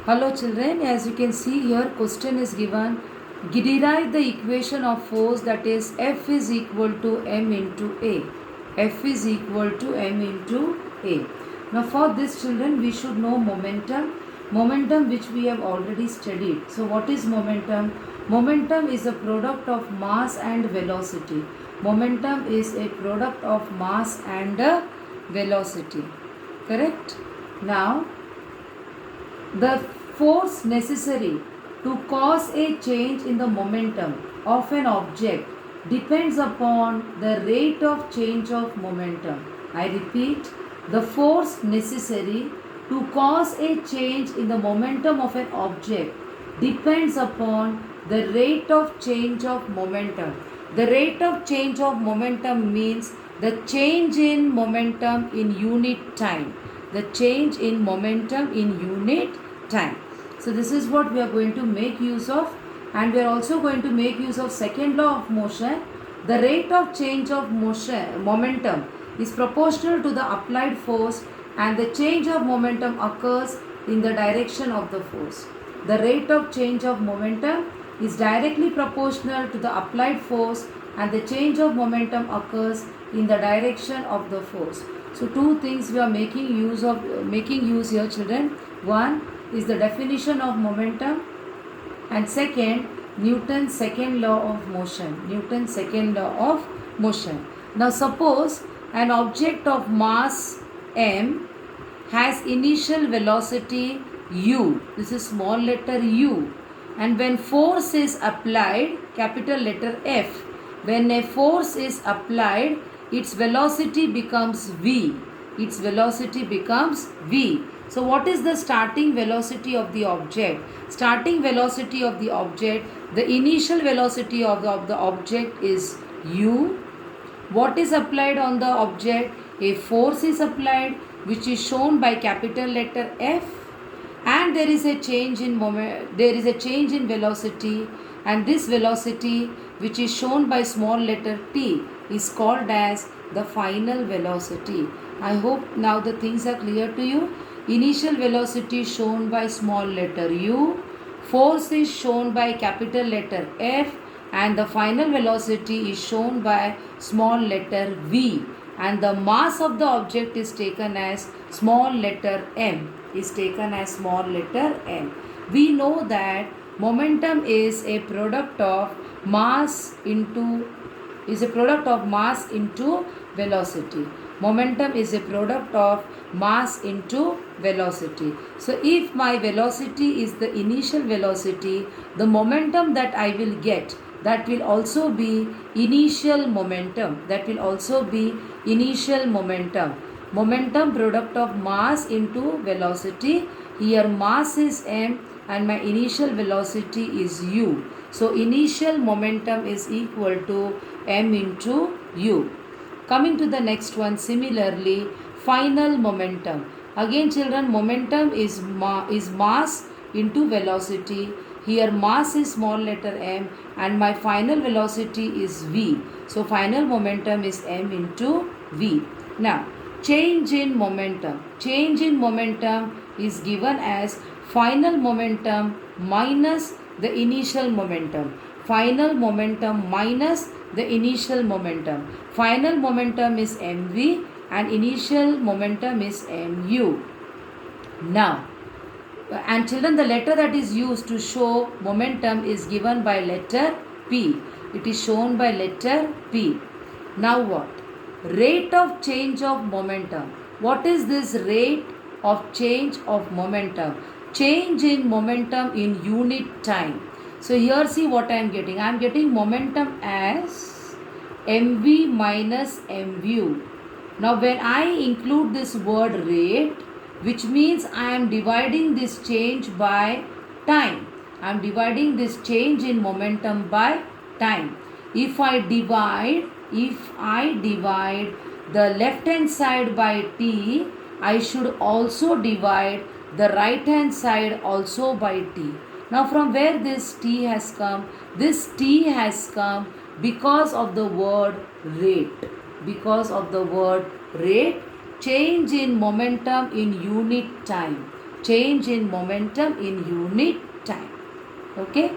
Hello children, as you can see here question is given. Derive the equation of force, that is F is equal to m into A. F is equal to m into A. Now for this children we should know momentum. Momentum which we have already studied. So what is momentum? Momentum is a product of mass and velocity. Momentum is a product of mass and velocity. Correct? Now the force necessary to cause a change in the momentum of an object depends upon the rate of change of momentum. I repeat, the force necessary to cause a change in the momentum of an object depends upon the rate of change of momentum. The rate of change of momentum means the change in momentum in unit time. The change in momentum in unit time. So this is what we are going to make use of, and we are also going to make use of second law of motion. The rate of change of momentum is proportional to the applied force, and the change of momentum occurs in the direction of the force. The rate of change of momentum is directly proportional to the applied force, and the change of momentum occurs in the direction of the force. So two things we are making use here children. One is the definition of momentum, and second, Newton's second law of motion. Newton's second law of motion. Now suppose an object of mass m has initial velocity u. This is small letter u. And when force is applied, capital letter F, when a force is applied, its velocity becomes v. Its velocity becomes v. So what is the starting velocity of the object? Starting velocity of the object, the initial velocity of the object is u. What is applied on the object? A force is applied, which is shown by capital letter F, and there is a change in velocity, and this velocity, which is shown by small letter t, is called as the final velocity. I hope now the things are clear to you. Initial velocity shown by small letter u, force is shown by capital letter F, and the final velocity is shown by small letter v, and the mass of the object is taken as small letter m. We know that momentum is a product of mass into velocity. Momentum is a product of mass into velocity. So if my velocity is the initial velocity, the momentum that I will get, that will also be initial momentum. Momentum product of mass into velocity. Here mass is m and my initial velocity is u. So initial momentum is equal to m into u. Coming to the next one, similarly, final momentum. Again children, momentum is mass into velocity. Here mass is small letter m and my final velocity is v. So final momentum is m into v. Now change in momentum. Change in momentum is given as final momentum minus the initial momentum. Final momentum minus the initial momentum. Final momentum is mv and initial momentum is mu. Now, and children, the letter that is used to show momentum is given by letter P. It is shown by letter P. Now what? Rate of change of momentum. What is this rate of change of momentum? Change in momentum in unit time. So here see what I am getting. I am getting momentum as mv minus mu. Now when I include this word rate, which means I am dividing this change by time. I am dividing this change in momentum by time. If I divide the left hand side by t, I should also divide the right hand side also by t. Now from where this t has come? This t has come because of the word rate. Change in momentum in unit time. change in momentum in unit time. Okay.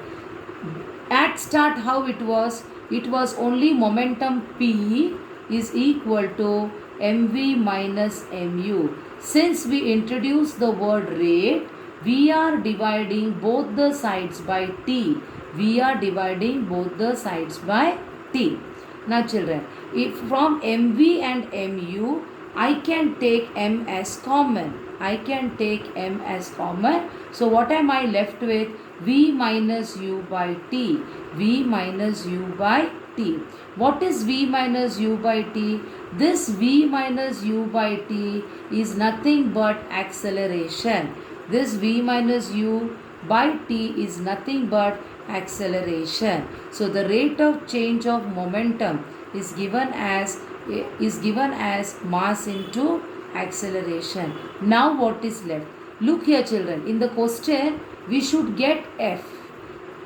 At start, how it was? It was only momentum P is equal to mv minus mu. Since we introduced the word rate, we are dividing both the sides by t. We are dividing both the sides by t. Now children, if from mv and mu, I can take m as common. I can take m as common. So what am I left with? V minus u by t. V minus u by t. What is V minus u by t? This V minus u by t is nothing but acceleration. This V minus u by t is nothing but acceleration. So the rate of change of momentum is given as mass into acceleration. Now what is left? Look here children, in the question we should get F.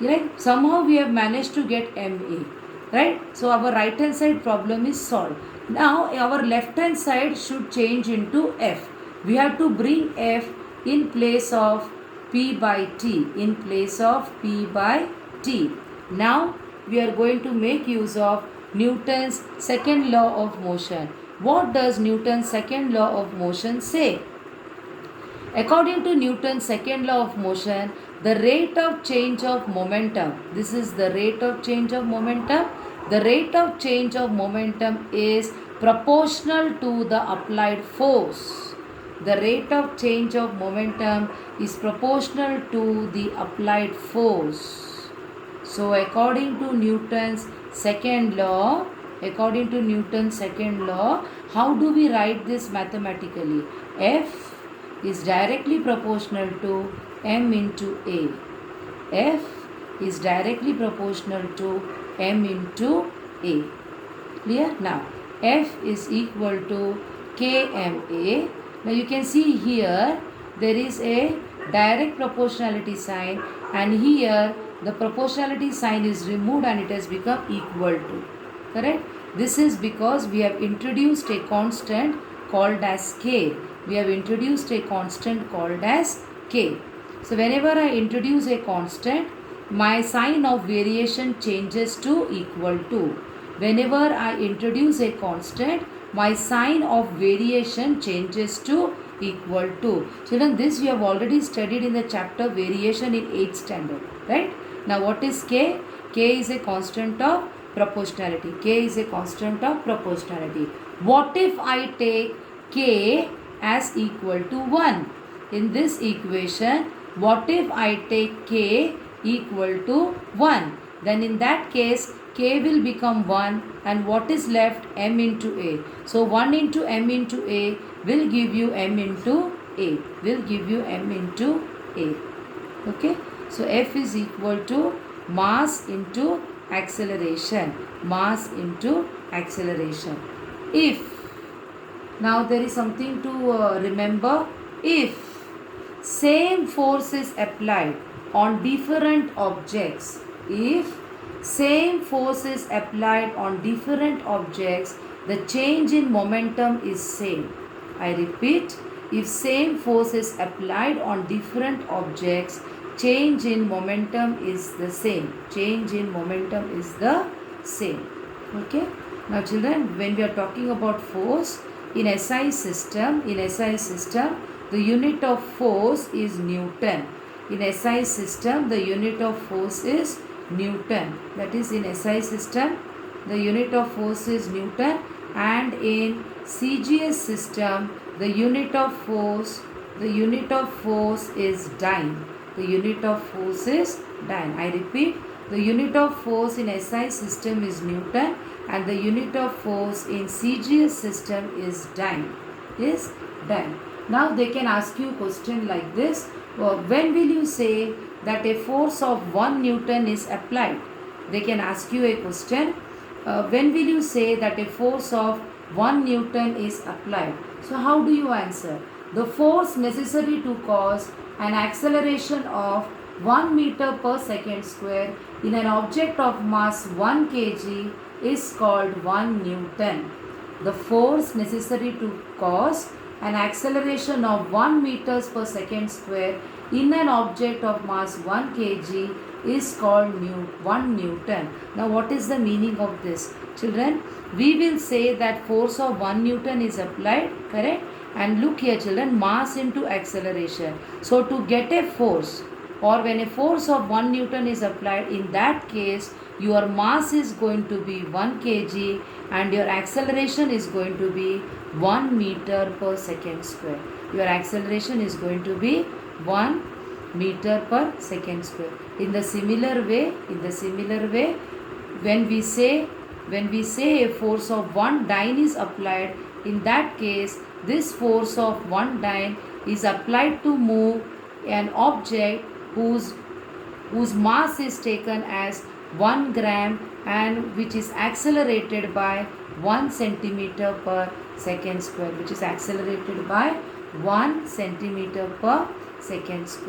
Right? Somehow we have managed to get MA. Right? So our right hand side problem is solved. Now our left hand side should change into F. We have to bring F in place of P by T. In place of P by T. Now we are going to make use of Newton's second law of motion. What does Newton's second law of motion say? According to Newton's second law of motion, the rate of change of momentum, this is the rate of change of momentum. The rate of change of momentum is proportional to the applied force. The rate of change of momentum is proportional to the applied force. So according to Newton's second law, how do we write this mathematically? F is directly proportional to m into A. F is directly proportional to m into A. Clear? Now, F is equal to kma. Now you can see here there is a direct proportionality sign, and here the proportionality sign is removed and it has become equal to. Correct? This is because we have introduced a constant called as k. We have introduced a constant called as k. So whenever I introduce a constant, my sign of variation changes to equal to. Whenever I introduce a constant, my sign of variation changes to equal to. Children, this we have already studied in the chapter variation in 8th standard. Right? Now what is k? K is a constant of proportionality. K is a constant of proportionality. What if I take k as equal to 1? In this equation, what if I take k equal to 1? Then in that case, k will become 1, and what is left? M into A. So 1 into M into A will give you M into A. Will give you M into A. Okay? So F is equal to mass into acceleration. Mass into acceleration. If, now there is something to remember. If same force is applied on different objects, if same force is applied on different objects, the change in momentum is same. I repeat, if same force is applied on different objects, change in momentum is the same. Change in momentum is the same. Okay? Now children, when we are talking about force, in SI system, the unit of force is Newton. In SI system, the unit of force is Newton. That is, in SI system, the unit of force is Newton, and in CGS system, the unit of force is dyne. The unit of force is dyne. I repeat, the unit of force in SI system is Newton, and the unit of force in CGS system is dyne. Is dyne. Now they can ask you a question like this. When will you say that a force of 1 Newton is applied? They can ask you a question. When will you say that a force of 1 Newton is applied? So how do you answer? The force necessary to cause an acceleration of 1 meter per second square in an object of mass 1 kg is called 1 Newton. The force necessary to cause an acceleration of 1 meters per second square in an object of mass 1 kg is called 1 Newton. Now what is the meaning of this? Children, we will say that force of 1 Newton is applied, correct? And look here children, mass into acceleration. So to get a force, or when a force of 1 Newton is applied, in that case your mass is going to be 1 kg and your acceleration is going to be 1 meter per second square. Your acceleration is going to be 1 meter per second square. In the similar way, when we say a force of 1 dyne is applied, in that case this force of 1 dyne is applied to move an object whose mass is taken as 1 gram and which is accelerated by 1 centimeter per second square, which is accelerated by 1 centimeter per second square.